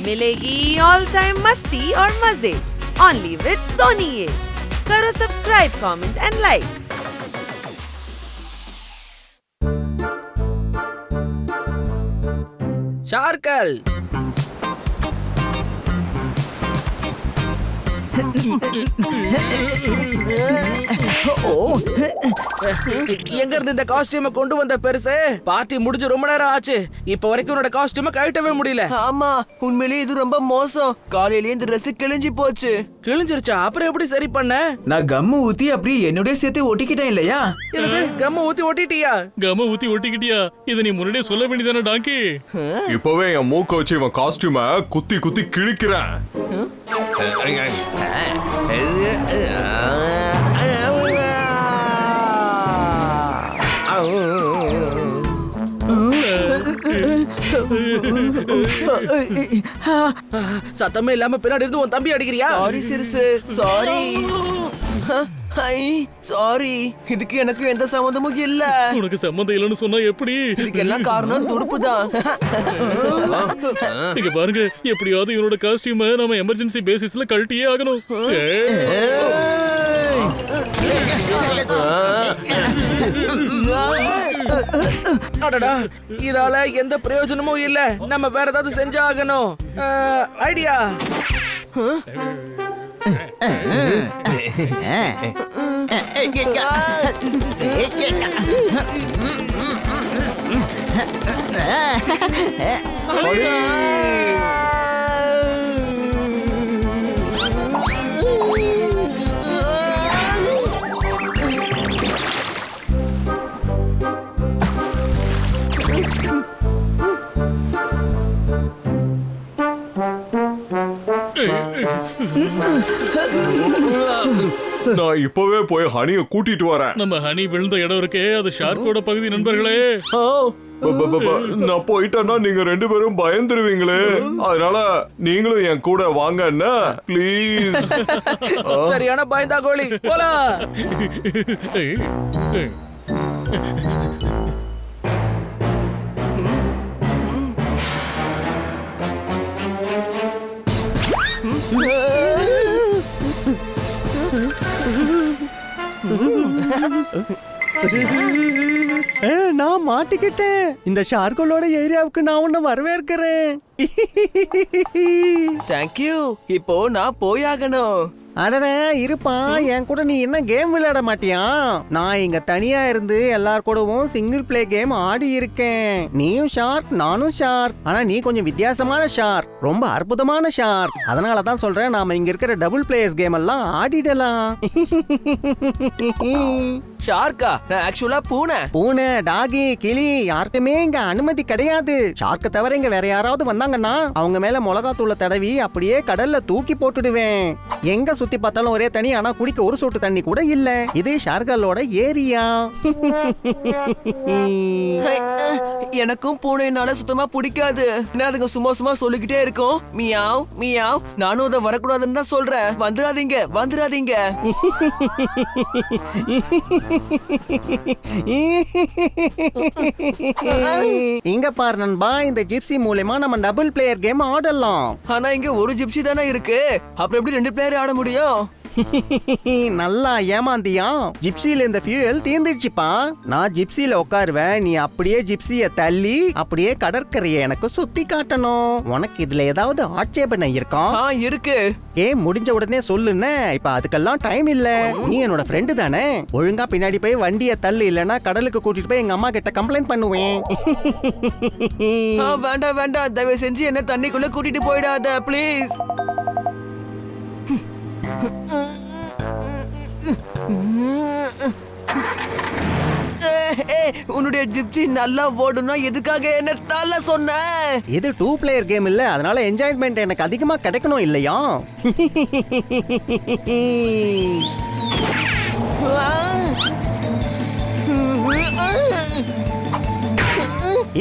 मिलेगी all time मस्ती और मजे ओनली विद सोनी। ये करो सब्सक्राइब, कमेंट एंड लाइक। शार्कल எங்க இருந்து இந்த காஸ்டியூமை கொண்டு வந்த பெருசு? பார்ட்டி முடிஞ்சு ரொம்ப நேரம் ஆச்சு. இப்ப வரைக்கும் உன்னோட காஸ்டியூமை கழட்டவே முடியல. ஆமா, உண்மையிலேயே இது ரொம்ப மோசம். காலையிலேயே இந்த ட்ரெஸ் கிழிஞ்சு போச்சு. கிழிஞ்சிருச்சா? அப்புறம் எப்படி சரி பண்ண? நான் கம்மு ஊத்தி அப்படியே என்னோட சேர்த்து ஒட்டிக்கிட்டேன் இல்லையா? எனக்கு கம்ம ஊத்தி ஒட்டிட்டியா? கம ஊத்தி ஒட்டிக்கிட்டியா? இத நீ முன்னாடியே சொல்ல வேண்டியதானே டாங்கி. இப்பவே என் மூக்க வச்சு இவன் காஸ்டியூமை குத்தி குத்தி கிழிக்கிறேன். சத்தமே இல்லாம பின்னாடி இருந்து உன் தம்பி அடிக்கிறியா? சாரி சிறுசு, சாரி. சாரி, இதுக்கு எனக்கு எந்த சம்பந்தமும் இல்ல. உனக்கு சம்பந்தம் இல்லைன்னு சொன்னா எப்படி? இதுக்கெல்லாம் காரணம் துடுப்பு தான். இங்க பாருங்க, எப்படியாவது இவனோட காஸ்டியூமை நம்ம எமர்ஜென்சி பேசிஸ்ல கழட்டியே ஆகணும். அடடா, இதால எந்த பிரயோஜனமும் இல்ல. நம்ம வேற ஏதாவது செஞ்சாகணும். ஐடியா. நான் இப்பவே போய் ஹனிய கூட்டிட்டு வரேன். நம்ம ஹனி விழுந்த இடம் இருக்கே, அது ஷார்க்கோட பகுதி நண்பர்களே. நான் போயிட்டேன்னா நீங்க ரெண்டு பேரும் பயந்துருவீங்களே. அதனால நீங்களும் என் கூட வாங்க ப்ளீஸ். சரியான பயந்தா கோழி. போலாம். நான் மாட்டிக்கிட்டேன். இந்த ஷார்க்கோட ஏரியாவுக்கு நான் உன்னை வரவேற்கிறேன். தேங்க்யூ. இப்போ நான் போயாகணும். அடடே இருப்பா, என் கூட நீ என்ன கேம் விளையாட மாட்டியா? நான் இங்க தனியா இருந்து எல்லார் கூடவும் சிங்கிள் பிளே கேம் ஆடி இருக்கேன். நீயும் ஷார்க், நானும் ஷார்க். ஆனா நீ கொஞ்சம் வித்தியாசமான ஷார்க், ரொம்ப அற்புதமான ஷார்க். அதனால தான் சொல்றேன், நாம இங்க இருக்கிற டபுள் பிளேயர்ஸ் கேம் எல்லாம் ஆடிடலாம். ஷார்க்கா? நான் ஆக்சுவலா பூனை, டாகி, கிளி யாருக்குமே இங்க அனுமதி கிடையாது. ஷார்க்க தவிர இங்க வேற யாராவது வந்தாங்கன்னா அவங்க மேல மிளகாத்தூள தடவி அப்படியே கடல்ல தூக்கி போட்டுடுவேன். எங்க சுத்தி பார்த்தாலும் ஒரே தண்ணி, ஆனா குடிக்க ஒரு சொட்டு தண்ணி கூட இல்ல. இது ஷார்க்கலோட ஏரியா. எனக்கும் பூனைனால சுத்தமா பிடிக்காது. அதுங்க சும்மா சும்மா சொல்லிக்கிட்டே இருக்கும், மியாவ் மியாவ். நானும் அதை வரக்கூடாதுன்னு தான் சொல்றேன். வந்துடாதீங்க, வந்துடாதீங்க. இங்க பாரு நண்பா, இந்த ஜிப்சி மூலமா நம்ம டபுள் பிளேயர் கேம் ஆடலாம். ஆனா இங்க ஒரு ஜிப்சி தானே இருக்கு. அப்புறம் எப்படி ரெண்டு பிளேயர் ஆட முடியும்? நல்லா ஏமாந்தியா? ஜிப்சில இந்த ஃபியூயல் தீர்ந்துடுச்சுப்பா. நான் ஜிப்சில உட்காருவேன், நீ அப்படியே ஜிப்சிய தள்ளி அப்படியே கடற்கரையை எனக்கு சுத்தி காட்டணும். உனக்கு இதுல ஏதாவது ஆட்சேபனை இருக்கா? இருக்கு. கேம் முடிஞ்ச உடனே சொல்லுன்னு. இப்ப அதுக்கெல்லாம் டைம் இல்ல. நீ என்னோட ஃப்ரெண்டு தானே? ஒழுங்கா பின்னாடி போய் வண்டியை தள்ளு, இல்லனா கடலுக்கு கூட்டிட்டு போய் எங்க அம்மா கிட்ட கம்ப்ளைண்ட் பண்ணுவேன். வேண்டாம் வேண்டாம், தயவு செஞ்சு என்ன தண்ணிக்குள்ள கூட்டிட்டு போயிடாத ப்ளீஸ். உன்னுடைய ஜிப்சி நல்லா ஓடுனா எதுக்காக என்ன தள்ள சொன்ன? இது 2 பிளேயர் கேம் இல்ல, அதனால என்ஜாய்மெண்ட் எனக்கு அதிகமா கிடைக்கணும் இல்லையா?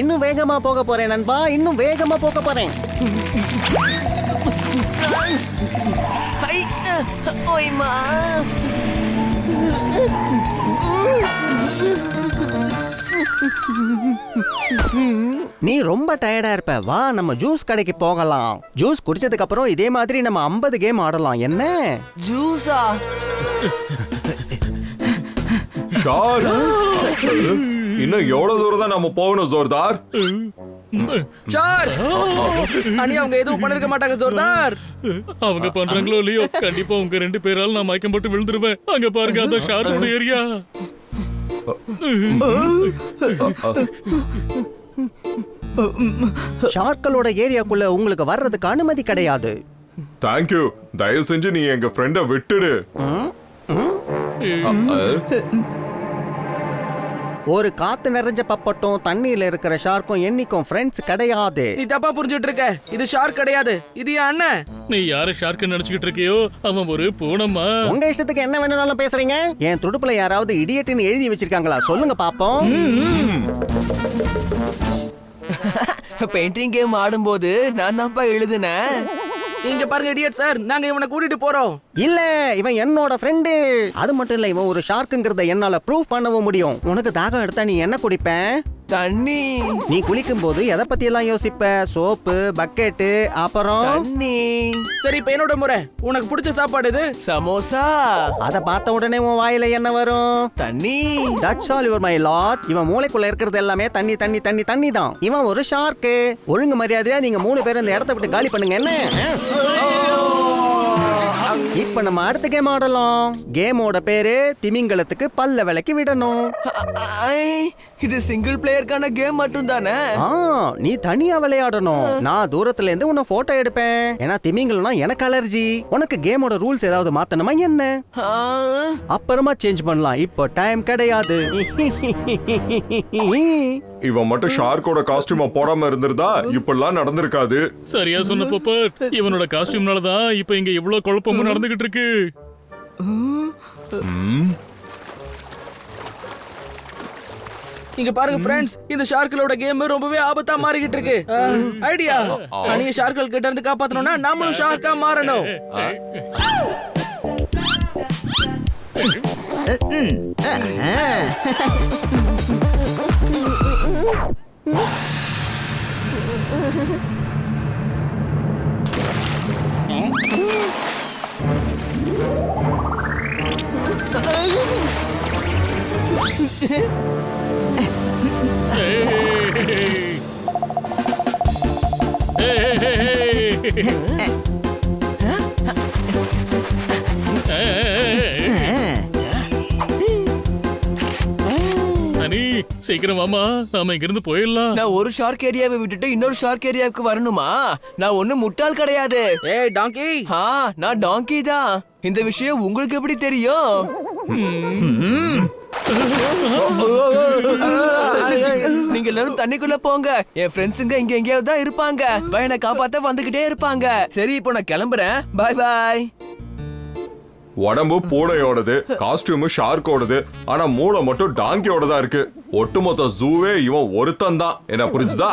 இன்னும் வேகமா போக போறேன் நண்பா, இன்னும் வேகமா போக போறேன். நீ ரொம்ப டயர்டா இருப்ப, வா நம்ம ஜூஸ் கடைக்கு போகலாம். ஜூஸ் குடிச்சதுக்கு அப்புறம் இதே மாதிரி நம்ம 50 கேம் ஆடலாம். என்ன ஜூஸா? ஷார்க், இன்னும் எவ்வளவு தூரம் தான் நம்ம போகணும் ஜோர்தார்? ஷார்க், அனி அவங்க எதுவும் பண்ணிருக்க மாட்டாங்க ஜோர்தார். அவங்க பண்றாங்களோ இல்லையோ, கண்டிப்பா உங்க 2 பேரால நான் மயக்கம் போட்டு விழுந்துருவேன். அங்க பாருங்க, அந்த ஷார்க்கோட ஏரியா. ஷார்க்களோட ஏரியாக்குள்ள உங்களுக்கு வர்றதுக்கு அனுமதி கிடையாது. தேங்க்யூ, தயவு செஞ்சு நீ எங்க ஃப்ரெண்ட விட்டுடு. ஒரு காத்து நிறைஞ்ச பப்பட்டும் தண்ணியில இருக்கிற ஷார்க்கும் என்னைக்கும் ஃப்ரெண்ட்ஸ் கிடையாது. நீ தப்பா புரிஞ்சுட்டு இருக்க. இது ஷார்க் கிடையாது, இது என் அண்ணன். நீ யார ஷார்க் நினைச்சுக்கிட்டு இருக்கியோ, அவன் ஒரு பூனம்மா. உங்க இஷ்டத்துக்கு என்ன வேணும்னாலும் பேசுறீங்க. என் துடுப்புல யாராவது இடியட்னு எழுதி வச்சிருக்காங்களா? சொல்லுங்க பாப்போம். பெயிண்டிங் கேம் ஆடும்போது நான் தான்ப்பா எழுதுனேன். இங்க பாருங்க இடியட் சார், நாங்க இவனை கூட்டிட்டு போறோம். இல்ல, இவன் என்னோட ஃப்ரெண்டு. அது மட்டும் இல்ல, இவன் ஒரு ஷார்க்குங்கிறத என்னால ப்ரூவ் பண்ணவும் முடியும். உனக்கு தாகம் எடுத்தா நீ என்ன குடிப்ப? தண்ணி. நீ குளிக்கும் போது எதை பத்தி எல்லாம் யோசிப்ப? சோப்பு, பக்கெட்டு, அப்புறம் தண்ணி. சரி, இப்ப என்னோட முறை. உனக்கு பிடிச்ச சாப்பாடு இது? சமோசா. அத பார்த்த உடனே உன் வாயில என்ன வரும்? தண்ணி. That's all your my Lord. இவன் மூளைக்குள்ள இருக்கிறது எல்லாமே தண்ணி தண்ணி தண்ணி தண்ணி தான். இவன் ஒரு ஷார்க்கு. ஒழுங்கு மரியாதையா நீங்க 3 பேரும் இந்த இடத்த விட்டு காலி பண்ணுங்க. என்ன? இப்ப நம்ம அடுத்த கேம் ஆடலாம். கேமோட பேரு திமிங்கலத்துக்கு பல்ல விளக்கி விடணும். இது சிங்கிள் பிளேயருக்கான கேம் மட்டும் தானே? நீ தனியா விளையாடணும். நான் தூரத்துல இருந்து உன்னை போட்டோ எடுப்பேன். ஏன்னா திமிங்கலம்னா எனக்கு அலர்ஜி. உனக்கு கேமோட ரூல்ஸ் ஏதாவது மாத்தணுமா என்ன? அப்புறமா சேஞ்ச் பண்ணலாம். இப்போ டைம் கிடையாது. இவன் மட்டும் ஷார்க்கோட காஸ்டியூமை போடாம இருந்திருந்தா இப்படிலாம் நடந்திருக்காது. சரியா சொன்ன போப்பர். இவனோட காஸ்டியூம்னாலதான் இப்ப இங்க இவ்வளவு குழப்பமும் நடந்துகிட்டு இருக்கு. இங்க பாருங்க ஃப்ரெண்ட்ஸ், இந்த ஷார்க்களோட கேம் ரொம்பவே ஆபத்தா மாறிக்கிட்டு இருக்கு. ஐடியா, அனிய ஷார்க்கள் கிட்ட இருந்து காப்பாத்தணும்னா நாமளும் ஷார்க்கா மாறணும். சீக்கிரம் வாமா, நாம இங்க இருந்து போயிடலாம். நான் ஒரு ஷார்க் ஏரியாவை விட்டுட்டு இன்னொரு ஷார்க் ஏரியாவுக்கு வரணுமா? நான் ஒண்ணும் முட்டாள் கிடையாது. ஏய் டாங்கி. நான் டாங்கி தான். இந்த விஷயம் உங்களுக்கு எப்படி தெரியும்? நீங்க எல்லாரும் தண்ணிக்குள்ள போங்க. என் ஃப்ரெண்ட்ஸுங்க இங்க எங்கேயாவது தான் இருப்பாங்க. பையனை காப்பாத்த வந்துகிட்டே இருப்பாங்க. சரி, இப்போ நான் கிளம்புறேன். பாய் பாய். உடம்பு பூனையோடது, காஸ்டியூம் ஷார்க்கோடது, ஆனா மூளை மட்டும் டாங்கியோட தான் இருக்கு. ஒட்டுமொத்த ஜூவே இவன் ஒருத்தன் தான். என்ன புரிஞ்சுதா?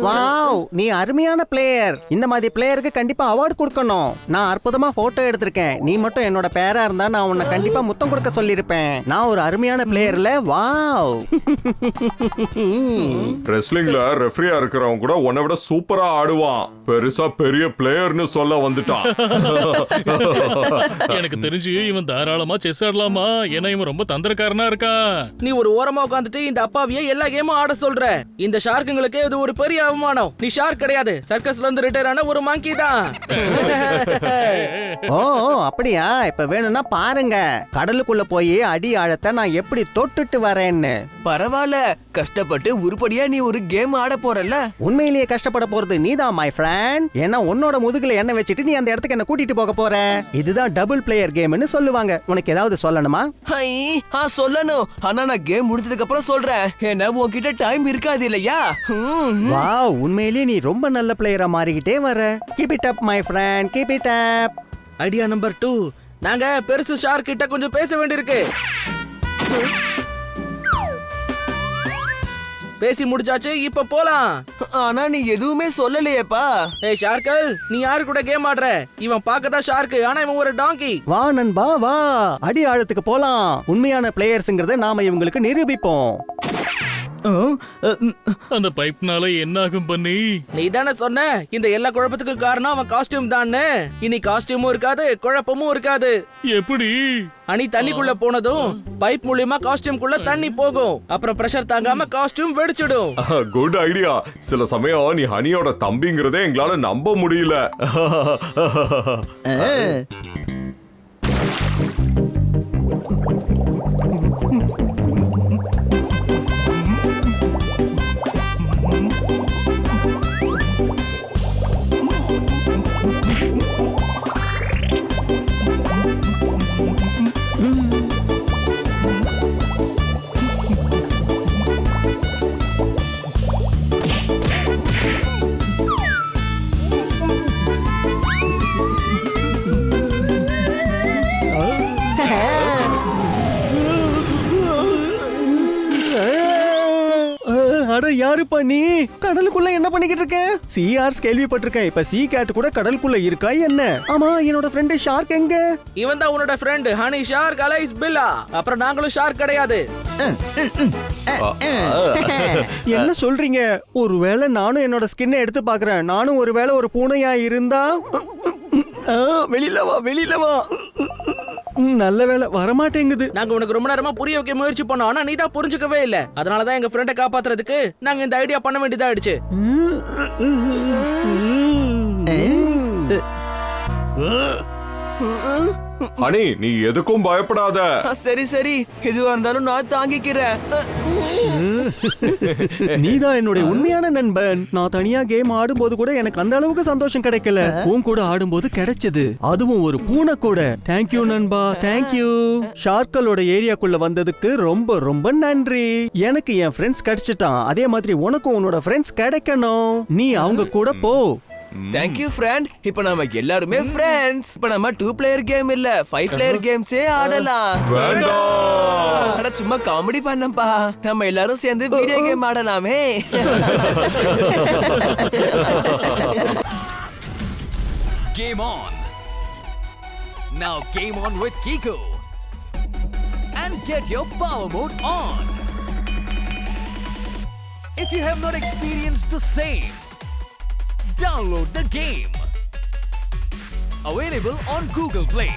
வாவ், நீ அருமையான பிளேயர். இந்த மாதிரி பிளேயருக்கு கண்டிப்பா அவார்டு கொடுக்கணும். நான் அற்புதமா போட்டோ எடுத்திருக்கேன். நீ மட்டும் என்னோட பேரா இருந்தா நான் உன்னை கண்டிப்பா முத்தம் கொடுக்க சொல்லிருப்பேன். நான் ஒரு அருமையான பிளேயர்ல. வாவ். ரெஸ்லிங்ல ரெஃப்ரியா இருக்கிறவன் கூட உன்னை விட சூப்பரா ஆடுவான். பெருசா பெரிய பிளேயர்னு சொல்ல வந்துட்டான். எனக்கு தெரிஞ்சு இவன் தாராளமா செஸ் ஆடலாமா, ஏன்னா இவன் ரொம்ப தந்திரக்காரனா இருக்கான். நீ ஒரு ஓரமா உட்காந்துட்டு இந்த அப்பாவிய எல்லா கேமும் ஆட சொல்ற. இந்த ஷார்க்குங்களுக்கு இது ஒரு பெரிய அவமானம். நீ ஷார்க் கிடையாது, சர்க்கஸ்ல இருந்து ரிட்டையர் ஆன ஒரு மாங்கி தான். ஓ அப்படியா? இப்ப வேணும்னா பாருங்க, கடலுக்குள்ள போய் அடி ஆழத்தை நான் எப்படி தொட்டுட்டு வரேன்னு. பரவாயில்ல, கஷ்டப்பட்டு உருப்படியா நீ ஒரு கேம் ஆட போறல. உண்மையிலேயே கஷ்டப்பட போறது நீதான் மை ஃப்ரெண்ட். ஏன்னா உன்னோட முதுகுல என்ன வச்சுட்டு நீ அந்த இடத்துக்கு என்ன கூட்டிட்டு போக போற. இதுதான் டபுள் பிளேயர் கேம்னு சொல்லுவாங்க. உனக்கு ஏதாவது சொல்லணுமா? சொல்லணும், ஆனா நான் கேம் முடிஞ்சதுக்கு அப்புறம் சொல்றேன். ஏன்னா உன்கிட்ட டைம் இருக்காது இல்லையா? வாவ், உண்மையிலேயே நீ ரொம்ப நல்ல பிளேயரா மாறிக்கிட்டே வர. Keep it up my friend, keep it up. Idea number 2, நாங்க பெருசு ஷார்க் கிட்ட கொஞ்சம் பேச வேண்டியிருக்கு. பேசி முடிச்சாச்சு, இப்ப போலாம். ஆனா நீ எதுவுமே சொல்லலையேப்பா. ஏய் ஷார்க்கல், நீ யாரு கூட கேம் ஆடுற? இவன் பார்க்கதான் ஷார்க்கு, ஆனா இவன் ஒரு டாங்கி. வா நண்பா வா, அடி ஆழத்துக்கு போலாம். உண்மையான பிளேயர்ஸ்ங்கறத நாம இவங்களுக்கு நிரூபிப்போம். அந்த பைப்னால என்ன ஆகும் பண்ணி? நீ தானே சொன்ன இந்த எல்லா குழப்பத்துக்கு காரணம் அவன் காஸ்டியூம் தான்னு. இனி காஸ்டியூமும் இருக்காது, குழப்பமும் இருக்காது. எப்படி? அணி தண்ணிக்குள்ள போனதும் பைப் மூலியமா காஸ்டியூம்குள்ள தண்ணி போகும். அப்புறம் பிரஷர் தாங்காம காஸ்டியூம் வெடிச்சிடும். Good idea. சில சமயம் நீ ஹனியோட தம்பிங்கிறதே எங்களால நம்ப முடியல. அட யாருப்பா நீ? கடலுக்குள்ள என்ன பண்ணிக்கிட்டு இருக்க? சிஆர்ஸ் கேள்விப்பட்டிருக்கேன். இப்ப சீ கேட் கூட கடலுக்குள்ள இருக்கா என்ன? ஆமா, என்னோட ஃப்ரெண்ட் ஷார்க் எங்க? இவன் தான் உன்னோட ஃப்ரெண்ட் ஹனி ஷார்க் அலைஸ் பில்லா. அப்புறம் நாங்களும் ஷார்க் கிடையாது. என்ன சொல்றீங்க? ஒருவேளை நானும் என்னோட ஸ்கின்னை எடுத்து பாக்குறேன். நானும் ஒருவேளை ஒரு பூனையா இருந்தா? வெளியில வா, வெளியில வா. நல்ல வேளை வரமாட்டேங்குது. நாங்க உனக்கு ரொம்ப நேரமா புரிய வைக்க முயற்சி பண்ணோம், ஆனா நீ தான் புரிஞ்சுக்கவே இல்ல. அதனாலதான் எங்க ஃப்ரெண்டை காப்பாத்துறதுக்கு நாங்க இந்த ஐடியா பண்ண வேண்டியதா ஆயிடுச்சு. ஹனி, நீ எதுக்கும் பயப்படாத. சரி சரி, எதுவா இருந்தாலும் நான் தாங்கிக்கிறேன். நீதான் என்னுடைய உண்மையான நண்பன். நான் தனியா கேம் ஆடும்போது கூட எனக்கு அந்த அளவுக்கு சந்தோஷம் கிடைக்கல. உன் கூட ஆடும்போது கிடைச்சது, அதுவும் ஒரு பூனை கூட. தேங்க்யூ நண்பா, தேங்க்யூ. ஷார்க்கலோட ஏரியாக்குள்ள வந்ததுக்கு ரொம்ப ரொம்ப நன்றி. எனக்கு என் ஃப்ரெண்ட்ஸ் கிடைச்சிட்டான், அதே மாதிரி உனக்கும் உன்னோட ஃப்ரெண்ட்ஸ் கிடைக்கணும். நீ அவங்க கூட போ. Thank you friend. இப்ப நாம எல்லாருமே friends. இப்ப நாம 2 player கேம் இல்ல 5 player கேம்ஸே ஆடலாம். வேண்டாம். அட சும்மா காமெடி பண்ணப்பா. நாம எல்லாரும் சேர்ந்து வீடியோ கேம் ஆடலாமே. Game on. Now game on with Kiko. And get your power mode on. If you have not experienced the same, download the game. Available on Google Play.